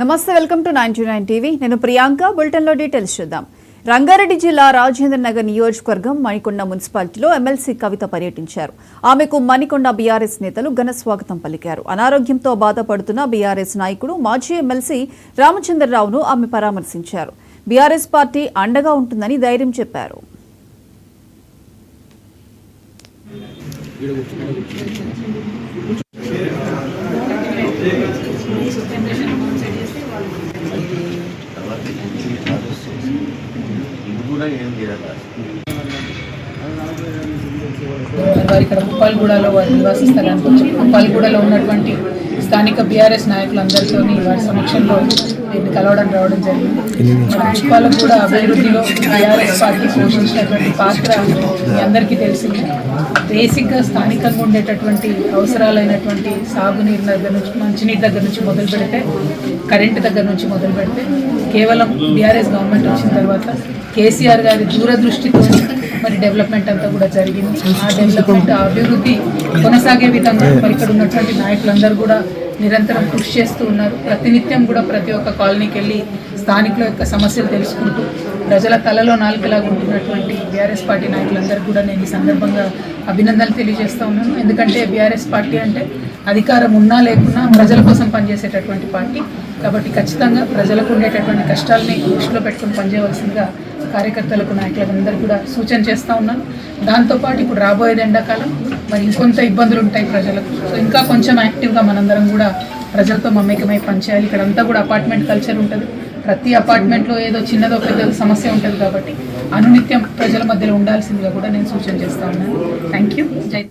నమస్తే, welcome to 99 TV. నేను ప్రియాంక. బులెటిన్లో డీటెయిల్స్ చూద్దాం. రంగారెడ్డి జిల్లా రాజేంద్ర నగర్ నియోజకవర్గం మణికొండ మున్సిపాలిటీలో ఎమ్మెల్సీ కవిత పర్యటించారు. ఆమెకు మణికొండ బీఆర్ఎస్ నేతలు ఘన స్వాగతం పలికారు. అనారోగ్యంతో బాధపడుతున్న బీఆర్ఎస్ నాయకుడు మాజీ ఎమ్మెల్సీ రామచంద్రరావును ఆమె పరామర్శించారు. బీఆర్ఎస్ పార్టీ అండగా ఉంటుందని ధైర్యం చెప్పారు. వారు ఇక్కడ ఉప్పల్గూడలో వారి నివాస స్థలానికి వచ్చి ఉప్పల్గూడలో ఉన్నటువంటి స్థానిక బీఆర్ఎస్ నాయకులందరితో వారి సమక్షంలో వీరిని కలవడం రావడం జరిగింది. ఉప్పల్గూడ అభివృద్ధిలో బీఆర్ఎస్ పార్టీ పోషించినటువంటి పాత్ర మీ అందరికీ తెలిసింది. బేసిక్గా స్థానికంగా ఉండేటటువంటి అవసరాలైనటువంటి సాగునీరు దగ్గర నుంచి, మంచినీటి దగ్గర నుంచి మొదలు పెడితే, కరెంటు దగ్గర నుంచి మొదలు పెడితే, కేవలం బీఆర్ఎస్ గవర్నమెంట్ వచ్చిన తర్వాత కేసీఆర్ గారి దూరదృష్టితో మరి డెవలప్మెంట్ అంతా కూడా జరిగింది. ఆ డెవలప్మెంట్, అభివృద్ధి కొనసాగే విధంగా మరి ఇక్కడ ఉన్నటువంటి నాయకులందరూ కూడా నిరంతరం కృషి చేస్తూ ఉన్నారు. ప్రతినిత్యం కూడా ప్రతి ఒక్క కాలనీకి వెళ్ళి స్థానికుల యొక్క సమస్యలు తెలుసుకుంటూ ప్రజల తలలో నాలుకలాగా ఉంటున్నటువంటి బీఆర్ఎస్ పార్టీ నాయకులందరూ కూడా నేను ఈ సందర్భంగా అభినందనలు తెలియజేస్తూ ఉన్నాను. ఎందుకంటే బీఆర్ఎస్ పార్టీ అంటే అధికారం ఉన్నా లేకున్నా ప్రజల కోసం పనిచేసేటటువంటి పార్టీ. కాబట్టి ఖచ్చితంగా ప్రజలకు ఉండేటటువంటి కష్టాలని దృష్టిలో పెట్టుకుని పనిచేయవలసిందిగా కార్యకర్తలకు, నాయకులకు అందరూ కూడా సూచన చేస్తూ ఉన్నాను. దాంతోపాటు ఇప్పుడు రాబోయేది ఎండాకాలం, మరి ఇంకొంత ఇబ్బందులు ఉంటాయి ప్రజలకు. సో ఇంకా కొంచెం యాక్టివ్గా మనందరం కూడా ప్రజలతో మమేకమై పనిచేయాలి. ఇక్కడంతా కూడా అపార్ట్మెంట్ కల్చర్ ఉంటుంది. ప్రతి అపార్ట్మెంట్లో ఏదో చిన్నదో పెద్ద సమస్య ఉంటుంది. కాబట్టి అనునిత్యం ప్రజల మధ్యలో ఉండాల్సిందిగా కూడా నేను సూచన చేస్తూ ఉన్నాను. Thank you. జై